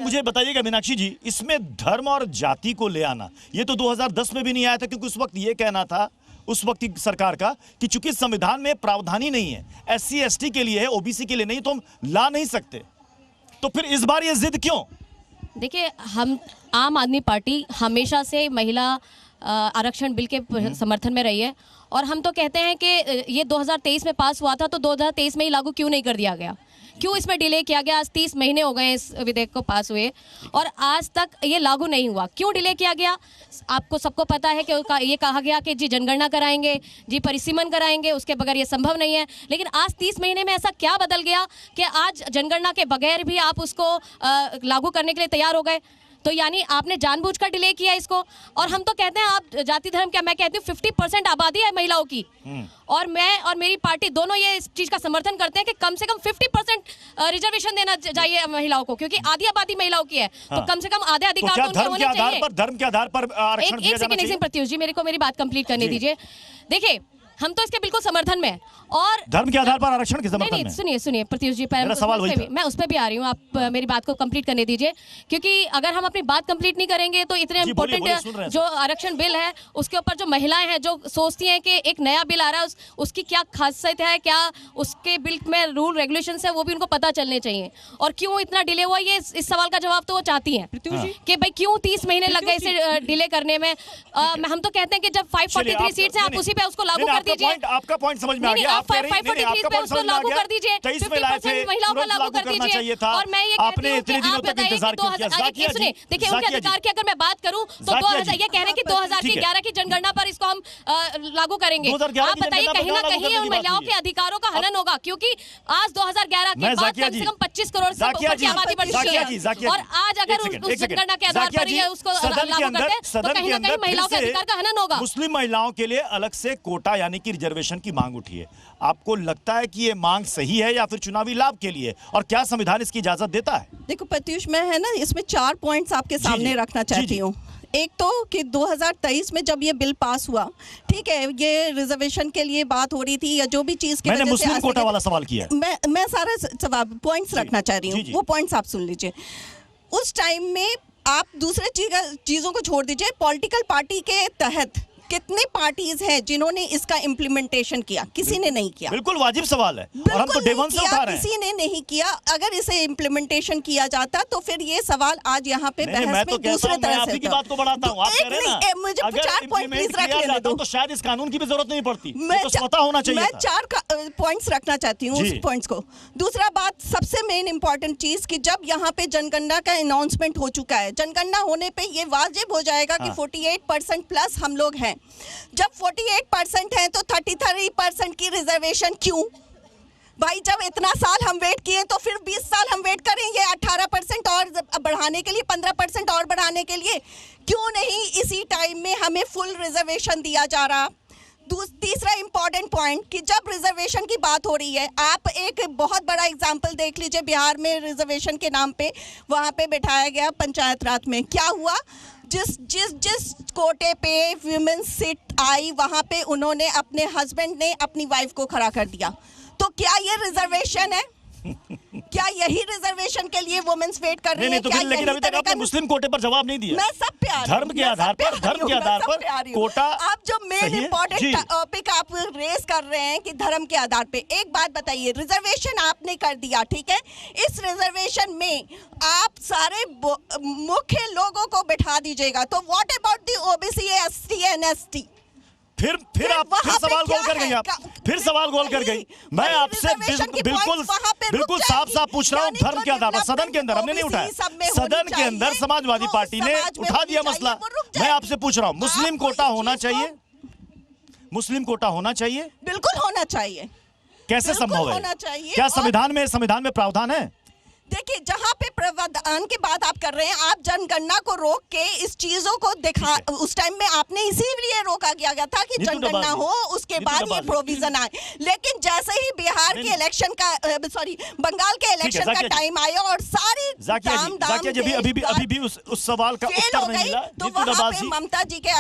मुझे बताइएगा मीनाक्षी जी, इसमें धर्म और जाति को ले आना, ये तो 2010 में भी नहीं आया था, क्योंकि उस वक्त ये कहना था उस वक्त की सरकार का कि चूंकि संविधान में प्रावधान ही नहीं है, SC ST के लिए है, OBC के लिए नहीं, तो हम ला नहीं सकते। तो फिर इस बार ये जिद क्यों? देखिए, हम आम आदमी पार्टी हमेशा से महिला आरक्षण बिल के समर्थन में रही है, और हम तो कहते हैं कि ये 2023 में पास हुआ था, तो 2023 में ही लागू क्यों नहीं कर दिया गया? क्यों इसमें डिले किया गया? आज 30 महीने हो गए इस विधेयक को पास हुए और आज तक ये लागू नहीं हुआ। क्यों डिले किया गया? आपको सबको पता है कि ये कहा गया कि जी जनगणना कराएंगे, जी परिसीमन कराएंगे, उसके बगैर ये संभव नहीं है। लेकिन आज 30 महीने में ऐसा क्या बदल गया कि आज जनगणना के बगैर भी आप उसको लागू करने के लिए तैयार हो गए? तो यानी आपने जानबूझकर डिले किया इसको। और हम तो कहते हैं, आप जाति धर्म क्या, मैं कहती हूँ 50% आबादी है महिलाओं की, और मैं और मेरी पार्टी दोनों ये इस चीज का समर्थन करते हैं कि कम से कम 50% रिजर्वेशन देना चाहिए महिलाओं को, क्योंकि आधी आबादी महिलाओं की है। तो कम से कम आधे अधिकार तो उनके होने चाहिए। धर्म के आधार पर आरक्षण दिया जाना चाहिए। प्रत्युष जी, मेरी बात कंप्लीट करने दीजिए। देखिए, हम तो इसके बिल्कुल समर्थन में, और धर्म के आधार पर आरक्षण के समर्थन में। सुनिए प्रत्युष जी, मैं उस पर भी आ रही हूँ, आप मेरी बात को कंप्लीट करने दीजिए, क्योंकि अगर हम अपनी बात कंप्लीट नहीं करेंगे तो इतने इंपॉर्टेंट जो आरक्षण बिल है उसके ऊपर जो महिलाएं हैं जो सोचती हैं कि एक नया बिल आ रहा है, उसकी क्या खासियत है, क्या उसके बिल में रूल रेगुलेशन है, वो भी उनको पता चलने चाहिए। और क्यों इतना डिले हुआ, ये इस सवाल का जवाब तो वो चाहती है कि भाई क्यों 30 महीने लग गए इसे डिले करने में। हम तो कहते हैं कि जब 543 सीट्स हैं, आप उसी पे उसको लागू कर दीजिए। आपका पॉइंट समझ में आ गया। आप 543 पे उसको लागू कर दीजिए, 50% महिलाओं को लागू कर दीजिए। और मैं ये कहती हूं कि आप बताइए कि सुनिए, देखिए उनके अधिकार की अगर मैं बात करूं तो 2000 ये कह रहे हैं कि 2011 की जनगणना पर इसको हम लागू करेंगे। आप बताइए, कहीं ना कहीं उन महिलाओं के अधिकारों का हनन होगा, क्योंकि आज 2011 के बाद कम से कम 25 करोड़ से ऊपर की आबादी बढ़ चुकी है, और आज अगर उस जनगणना के आधार पर ये उसको लागू करते हैं तो कहीं ना कहीं महिलाओं के अधिकार का हनन होगा। मुस्लिम महिलाओं के लिए अलग से कोटा यानी कि रिजर्वेशन की मांग उठी है। आपको लगता है कि ये मांग सही है या फिर चुनावी लाभ के लिए, और क्या संविधान इसकी इजाजत देता है? देखो प्रत्युष, मैं है ना इसमें 4 पॉइंट्स आपके सामने रखना चाहती हूँ। एक तो कि 2023 में जब ये बिल पास हुआ, ठीक है, ये रिजर्वेशन के लिए बात हो रही थी या जो भी चीज की, मैंने मुस्लिम कोटा वाला सवाल किया है। मैं सारा सवाल पॉइंट्स रखना चाह रही हूँ, वो पॉइंट्स आप सुन लीजिए। उस टाइम में आप दूसरे चीजों को छोड़ दीजिए, पॉलिटिकल पार्टी के तहत कितने पार्टीज हैं जिन्होंने इसका इम्प्लीमेंटेशन किया? किसी ने नहीं किया। बिल्कुल वाजिब सवाल है, और हम तो डे वन से उठा रहे हैं। किसी ने नहीं किया। अगर इसे इम्प्लीमेंटेशन किया जाता तो फिर ये सवाल आज यहाँ पे बहस में दूसरे तरह से की बात को बढ़ाता हूँ। आप कह रहे हैं ना, मुझे 4 पॉइंट प्लीज रख लेने दो, तो शायद इस कानून की भी जरूरत नहीं पड़ती, तो स्वतः होना चाहिए। मैं 4 पॉइंट्स रखना चाहती हूँ उस पॉइंट्स को। दूसरा बात, सबसे मेन इंपॉर्टेंट चीज कि जब यहाँ पे जनगणना का अनाउंसमेंट हो चुका है, जनगणना होने पे ये वाजिब हो जाएगा कि 48% प्लस हम लोग हैं। जब 48% है तो 33% की रिजर्वेशन क्यों भाई? जब इतना साल हम वेट किए तो फिर 20 साल हम वेट करेंगे 18% और बढ़ाने के लिए, 15% और बढ़ाने के लिए? क्यों नहीं इसी टाइम में हमें फुल रिजर्वेशन दिया जा रहा? तीसरा इंपॉर्टेंट पॉइंट कि जब रिजर्वेशन की बात हो रही है, आप एक बहुत बड़ा एग्जांपल देख लीजिए, बिहार में रिजर्वेशन के नाम पे वहाँ पे बैठाया गया पंचायत राज में, क्या हुआ? जिस कोटे पे वुमेन सीट आई, वहाँ पे उन्होंने अपने हस्बैंड ने अपनी वाइफ को खड़ा कर दिया। तो क्या ये रिजर्वेशन है? क्या यही रिजर्वेशन के लिए वुमेन्स वेट कर रही है? तो लेकिन अभी तक आपने मुस्लिम कोटे पर जवाब नहीं दिया। मैं सब पे आ रही हूं, धर्म के आधार पर कोटा। आप जो मेन इंपॉर्टेंट टॉपिक आप रेस कर रहे हैं कि धर्म के आधार पे, एक बात बताइए, रिजर्वेशन आपने कर दिया, ठीक है, इस रिजर्वेशन में आप सारे मुख्य लोगों को बैठा दीजिएगा, तो what about the OBC, ST and ST? फिर सवाल गोल कर गई। आप फिर सवाल गोल कर गई। मैं आपसे बिल्कुल साफ पूछ रहा हूँ, धर्म के आधार पर। सदन के अंदर हमने नहीं उठाया, सदन के अंदर समाजवादी पार्टी ने उठा दिया मसला। मैं आपसे पूछ रहा हूँ, मुस्लिम कोटा होना चाहिए? मुस्लिम कोटा होना चाहिए? बिल्कुल होना चाहिए। कैसे संभव है? क्या संविधान में प्रावधान है? देखिए, जहाँ पे प्रावधान की बात आप कर रहे हैं, आप जनगणना को रोक के इस चीजों को दिखा, उस टाइम में आपने इसीलिए रोका गया था कि जनगणना हो, उसके बाद ये प्रोविजन आए। लेकिन जैसे ही बिहार के इलेक्शन का, बंगाल के इलेक्शन का टाइम आया और सारी अभी भी उस सवाल का उत्तर नहीं मिला, तो वहाँ पे ममता जी के